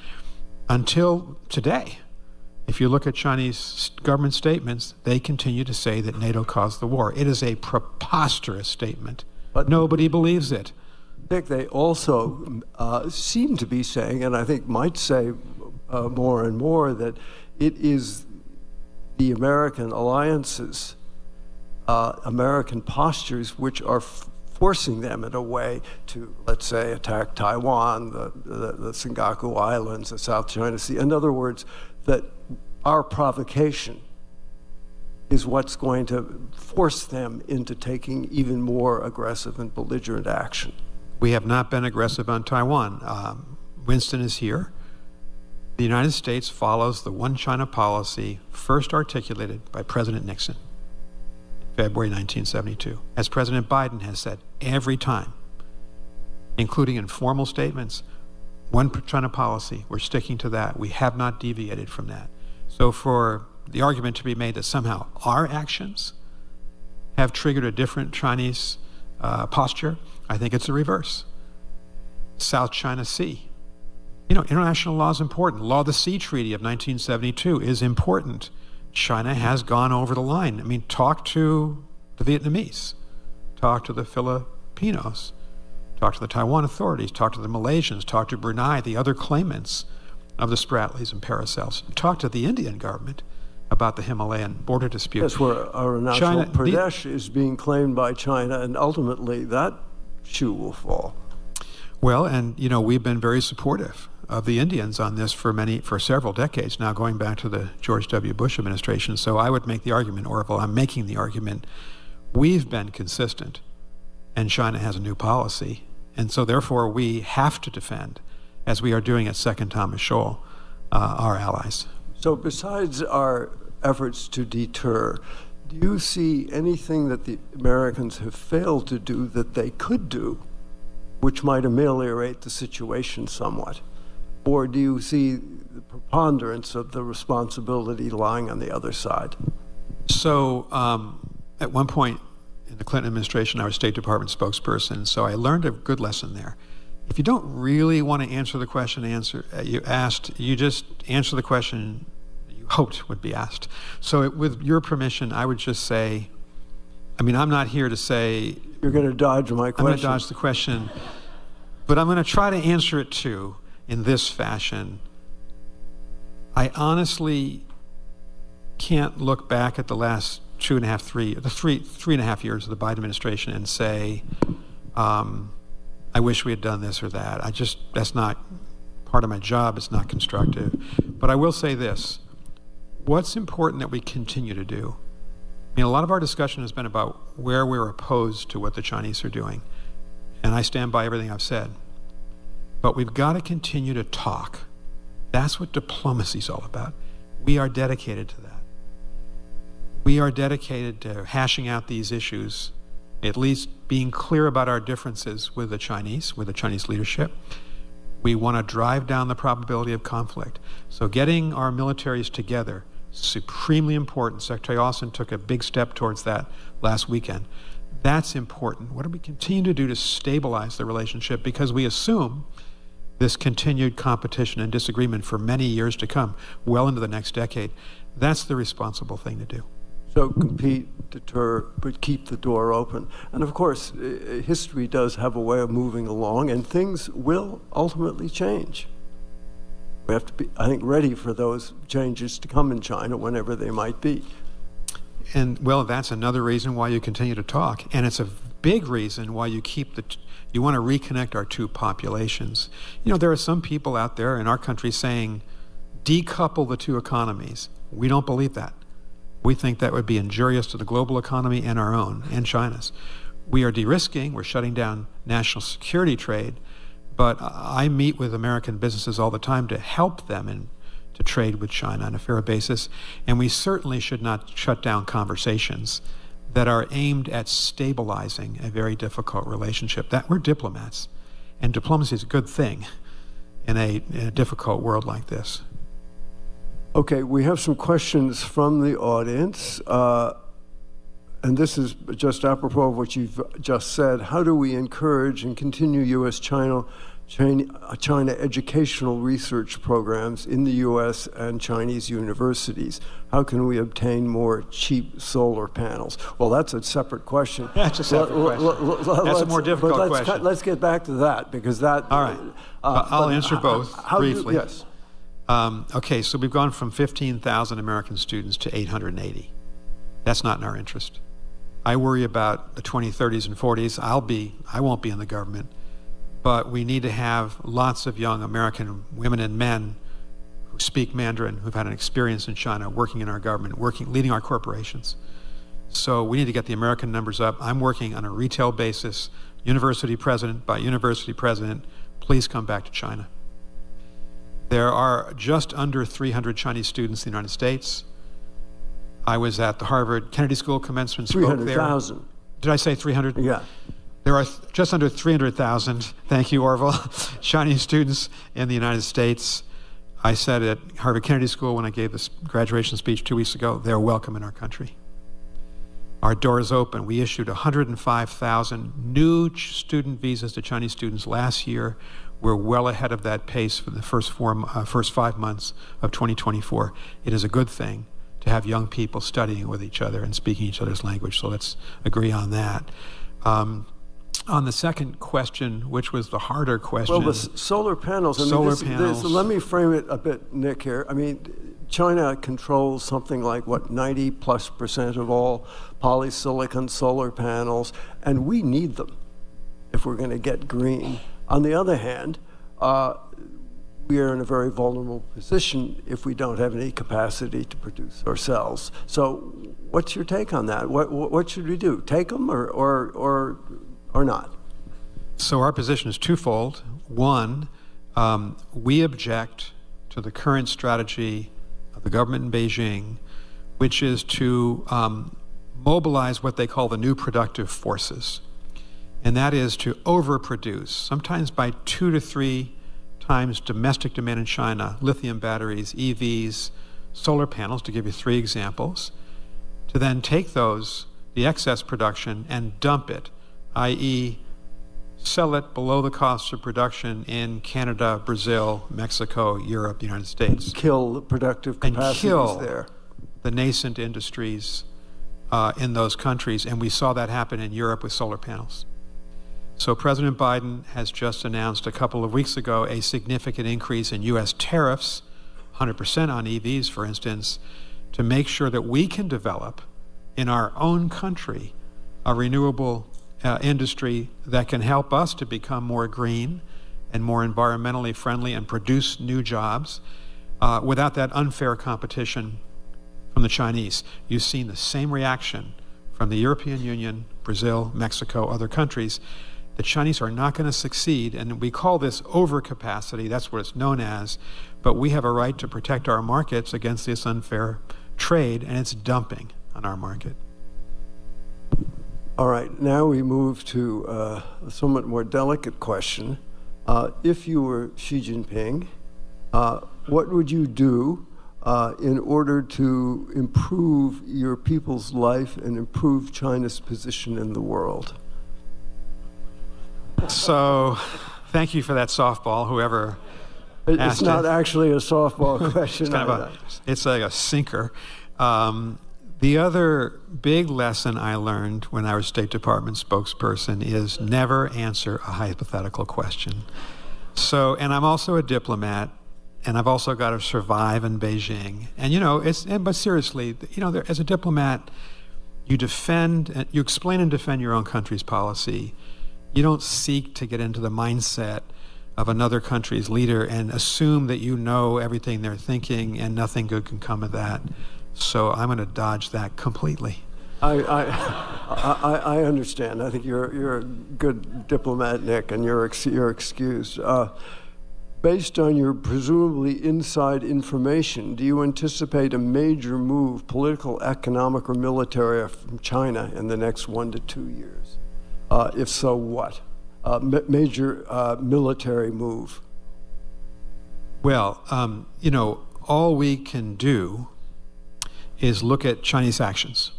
until today. If you look at Chinese government statements, they continue to say that NATO caused the war. It is a preposterous statement. But nobody believes it. Dick, they also seem to be saying, and I think might say more and more, that it is the American alliances, American postures, which are forcing them in a way to, let's say, attack Taiwan, the Senkaku Islands, the South China Sea. In other words, that our provocation is what's going to force them into taking even more aggressive and belligerent action. We have not been aggressive on Taiwan. Winston is here. The United States follows the one China policy first articulated by President Nixon in February 1972. As President Biden has said every time, including in formal statements, one China policy, we're sticking to that. We have not deviated from that. So for the argument to be made that somehow our actions have triggered a different Chinese posture, I think it's the reverse. South China Sea. You know, international law is important. Law of the Sea Treaty of 1972 is important. China has gone over the line. I mean, talk to the Vietnamese, talk to the Filipinos, talk to the Taiwan authorities, talk to the Malaysians, talk to Brunei, the other claimants of the Spratlys and Paracels. Talk to the Indian government about the Himalayan border dispute. Yes, where Arunachal Pradesh is being claimed by China, and ultimately that shoe will fall. Well, and you know, we've been very supportive of the Indians on this for several decades now, going back to the George W. Bush administration. So I would make the argument, Orville, I'm making the argument, we've been consistent, and China has a new policy, and so therefore we have to defend, as we are doing at Second Thomas Shoal, our allies. So besides our efforts to deter, do you see anything that the Americans have failed to do that they could do, which might ameliorate the situation somewhat? Or do you see the preponderance of the responsibility lying on the other side? So at one point in the Clinton administration, I was State Department spokesperson, so I learned a good lesson there. if you don't really want to answer the question you asked, you just answer the question you hoped would be asked. So with your permission, I would just say, I mean, I'm not here to say... You're going to dodge my question. I'm going to dodge the question, but I'm going to try to answer it too in this fashion. I honestly can't look back at the last three and a half years of the Biden administration and say, I wish we had done this or that. That's not part of my job. It's not constructive. But I will say this. What's important that we continue to do? I mean, a lot of our discussion has been about where we're opposed to what the Chinese are doing. And I stand by everything I've said. But we've got to continue to talk. That's what diplomacy is all about. We are dedicated to that. We are dedicated to hashing out these issues, at least being clear about our differences with the Chinese leadership. We want to drive down the probability of conflict. So getting our militaries together, supremely important. Secretary Austin took a big step towards that last weekend. That's important. What do we continue to do to stabilize the relationship? Because we assume this continued competition and disagreement for many years to come, well into the next decade. That's the responsible thing to do. So compete, deter, but keep the door open. And of course, history does have a way of moving along, and things will ultimately change. We have to be, I think, ready for those changes to come in China, whenever they might be. And, well, that's another reason why you continue to talk. And it's a big reason why you you want to reconnect our two populations. You know, there are some people out there in our country saying, decouple the two economies. We don't believe that. We think that would be injurious to the global economy and our own, and China's. We are de-risking, we're shutting down national security trade, but I meet with American businesses all the time to help them to trade with China on a fair basis, and we certainly should not shut down conversations that are aimed at stabilizing a very difficult relationship. That we're diplomats, and diplomacy is a good thing in a difficult world like this. Okay, we have some questions from the audience, and this is just apropos of what you've just said. How do we encourage and continue U.S. China educational research programs in the U.S. and Chinese universities? How can we obtain more cheap solar panels? Well, that's a separate question. That's a separate question. That's a more difficult question. Let's get back to that, because that... All right. I'll answer both briefly. Yes. Okay, so we've gone from 15,000 American students to 880. That's not in our interest. I worry about the 2030s and 40s. I won't be in the government. But we need to have lots of young American women and men who speak Mandarin, who've had an experience in China, working in our government, leading our corporations. So we need to get the American numbers up. I'm working on a retail basis, university president by university president. Please come back to China. There are just under 300 Chinese students in the United States. I was at the Harvard Kennedy School commencement, spoke there. 300,000. Did I say 300? Yeah. There are just under 300,000, thank you, Orville, Chinese students in the United States. I said at Harvard Kennedy School when I gave this graduation speech 2 weeks ago, they're welcome in our country. Our door is open. We issued 105,000 new student visas to Chinese students last year. We're well ahead of that pace for the first 5 months of 2024. It is a good thing to have young people studying with each other and speaking each other's language, so let's agree on that. On the second question, which was the harder question. Well, the solar panels. Let me frame it a bit, Nick, here. I mean, China controls something like, what, 90+% of all polysilicon solar panels, and we need them if we're going to get green. On the other hand, we are in a very vulnerable position if we don't have any capacity to produce ourselves. So what's your take on that? What should we do? Take them or not? So our position is twofold. One, we object to the current strategy of the government in Beijing, which is to mobilize what they call the new productive forces. And that is to overproduce, sometimes by 2 to 3 times domestic demand in China, lithium batteries, EVs, solar panels, to give you 3 examples, to then take the excess production and dump it, i.e. sell it below the cost of production in Canada, Brazil, Mexico, Europe, the United States. Kill the productive capacities there. The nascent industries in those countries, and we saw that happen in Europe with solar panels. So President Biden has just announced a couple of weeks ago a significant increase in U.S. tariffs, 100% on EVs, for instance, to make sure that we can develop in our own country a renewable industry that can help us to become more green and more environmentally friendly and produce new jobs without that unfair competition from the Chinese. You've seen the same reaction from the European Union, Brazil, Mexico, other countries. The Chinese are not going to succeed, and we call this overcapacity. That's what it's known as. But we have a right to protect our markets against this unfair trade, and it's dumping on our market. All right, now we move to a somewhat more delicate question. If you were Xi Jinping, what would you do in order to improve your people's life and improve China's position in the world? So, thank you for that softball, whoever asked It's not actually a softball question. It's like a sinker. The other big lesson I learned when I was State Department spokesperson is never answer a hypothetical question. So, and I'm also a diplomat, and I've also got to survive in Beijing. And you know, but seriously, you know, as a diplomat, you explain and defend your own country's policy. You don't seek to get into the mindset of another country's leader and assume that you know everything they're thinking and nothing good can come of that. So I'm going to dodge that completely. I understand. I think you're a good diplomat, Nick, and you're excused. Based on your presumably inside information, do you anticipate a major move, political, economic, or military, from China in the next 1 to 2 years? If so, what? Major military move? Well, you know, all we can do is look at Chinese actions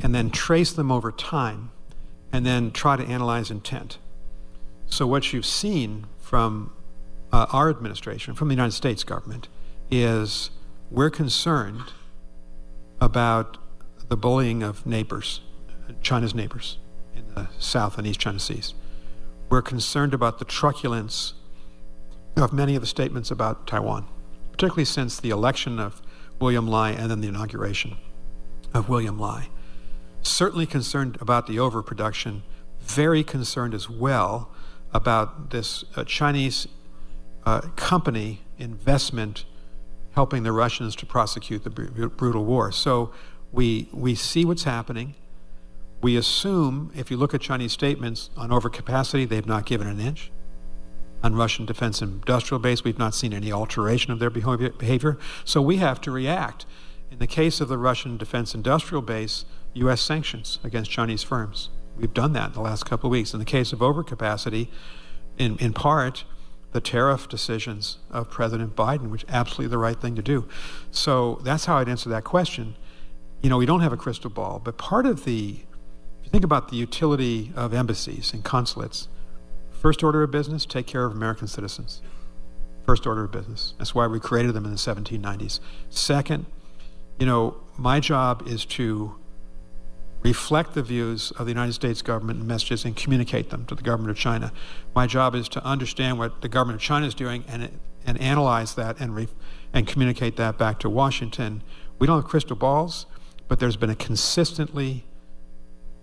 and then trace them over time and then try to analyze intent. So what you've seen from our administration, from the United States government, is we're concerned about the bullying of neighbors, China's neighbors in the South and East China Seas. We're concerned about the truculence of many of the statements about Taiwan, particularly since the election of William Lai and then the inauguration of William Lai. Certainly concerned about the overproduction, very concerned as well about this Chinese company investment helping the Russians to prosecute the brutal war. So we see what's happening. We assume, if you look at Chinese statements on overcapacity, they've not given an inch. On Russian defense industrial base, we've not seen any alteration of their behavior. So we have to react. In the case of the Russian defense industrial base, U.S. sanctions against Chinese firms. We've done that in the last couple of weeks. In the case of overcapacity, in part, the tariff decisions of President Biden, which is absolutely the right thing to do. So that's how I'd answer that question. You know, we don't have a crystal ball, but part of the, if you think about the utility of embassies and consulates, first order of business, take care of American citizens. First order of business. That's why we created them in the 1790s. Second, you know, my job is to reflect the views of the United States government and messages and communicate them to the government of China. My job is to understand what the government of China is doing and analyze that and communicate that back to Washington. We don't have crystal balls, but there's been a consistently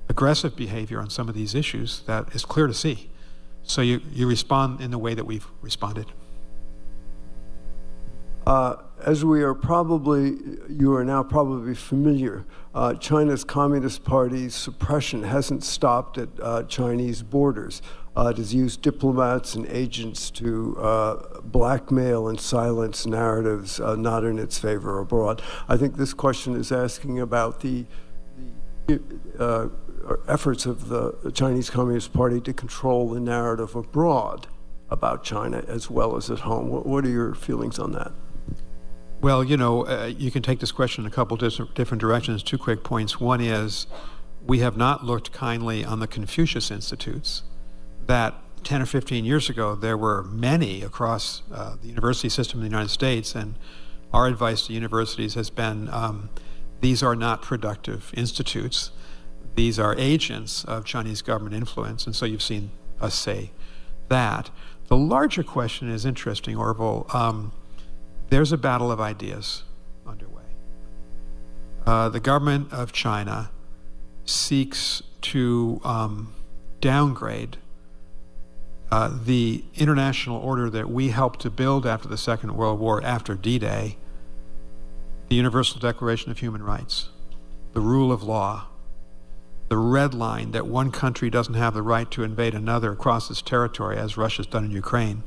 aggressive behavior on some of these issues that is clear to see. So you respond in the way that we've responded. As you are now probably familiar, China's Communist Party's suppression hasn't stopped at Chinese borders. It has used diplomats and agents to blackmail and silence narratives not in its favor abroad. I think this question is asking about the efforts of the Chinese Communist Party to control the narrative abroad about China as well as at home. What are your feelings on that? Well, you know, you can take this question in a couple different directions. 2 quick points. One is, we have not looked kindly on the Confucius Institutes that 10 or 15 years ago, there were many across the university system in the United States, and our advice to universities has been, these are not productive institutes. These are agents of Chinese government influence, and so you've seen us say that. The larger question is interesting, Orville. There's a battle of ideas underway. The government of China seeks to downgrade the international order that we helped to build after the Second World War, after D-Day, the Universal Declaration of Human Rights, the rule of law, the red line that one country doesn't have the right to invade another across its territory, as Russia's done in Ukraine.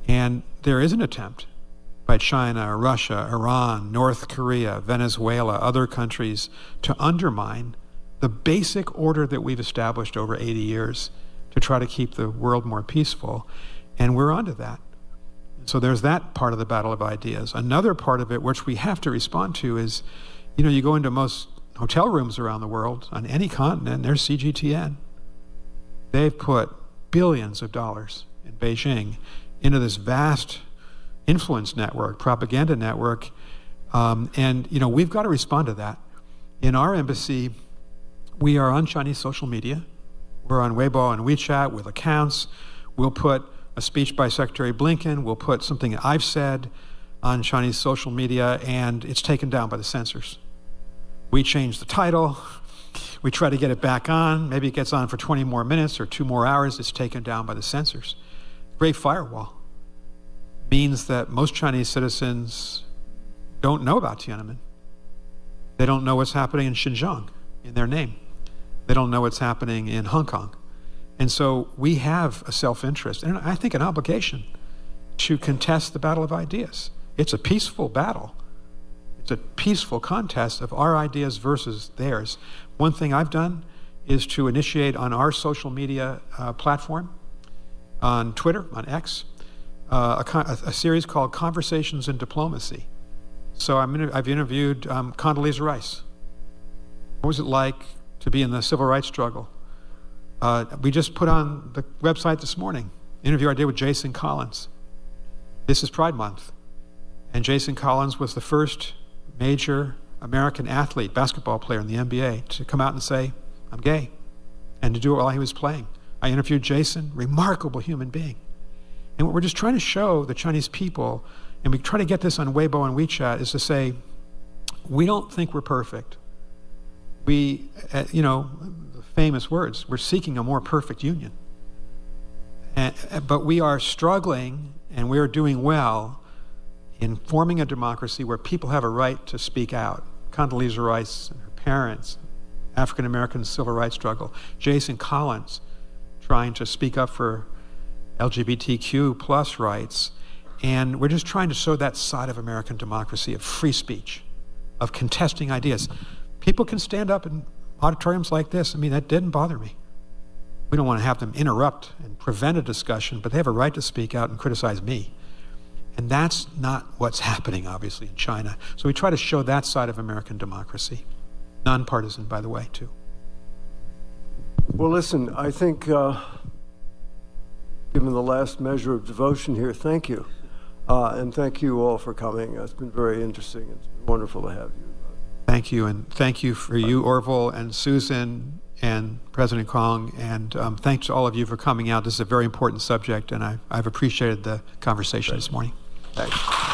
And there is an attempt by China, Russia, Iran, North Korea, Venezuela, other countries to undermine the basic order that we've established over 80 years to try to keep the world more peaceful. And we're onto that. So there's that part of the battle of ideas. Another part of it, which we have to respond to, is, you know, you go into most hotel rooms around the world, on any continent, there's CGTN. They've put billions of dollars in Beijing into this vast influence network, propaganda network, and, you know, we've got to respond to that. In our embassy, we are on Chinese social media. We're on Weibo and WeChat with accounts. We'll put a speech by Secretary Blinken. We'll put something I've said on Chinese social media, and it's taken down by the censors. We change the title. We try to get it back on. Maybe it gets on for 20 more minutes or 2 more hours. It's taken down by the censors. Great Firewall means that most Chinese citizens don't know about Tiananmen. They don't know what's happening in Xinjiang in their name. They don't know what's happening in Hong Kong. And so we have a self-interest, and I think an obligation, to contest the battle of ideas. It's a peaceful battle. It's a peaceful contest of our ideas versus theirs. One thing I've done is to initiate on our social media platform, on Twitter, on X, a series called Conversations in Diplomacy. So I've interviewed Condoleezza Rice. What was it like to be in the civil rights struggle? We just put on the website this morning, interview I did with Jason Collins. This is Pride Month. And Jason Collins was the first major American athlete, basketball player in the NBA, to come out and say, I'm gay, and to do it while he was playing. I interviewed Jason, remarkable human being. And what we're just trying to show the Chinese people, and we try to get this on Weibo and WeChat, is to say, we don't think we're perfect. We, you know, the famous words, we're seeking a more perfect union. But we are struggling, and we are doing well in forming a democracy where people have a right to speak out. Condoleezza Rice and her parents, African-American civil rights struggle. Jason Collins trying to speak up for LGBTQ plus rights. And we're just trying to show that side of American democracy, of free speech, of contesting ideas. People can stand up in auditoriums like this. I mean, that didn't bother me. We don't want to have them interrupt and prevent a discussion, but they have a right to speak out and criticize me. And that's not what's happening, obviously, in China. So we try to show that side of American democracy. Nonpartisan, by the way, too. Well, listen, I think, given the last measure of devotion here, thank you. And thank you all for coming. It's been very interesting. It's been wonderful to have you. Thank you, and thank you for you, Orville, and Susan, and President Kong, and thanks to all of you for coming out. This is a very important subject, and I've appreciated the conversation this morning. Thanks.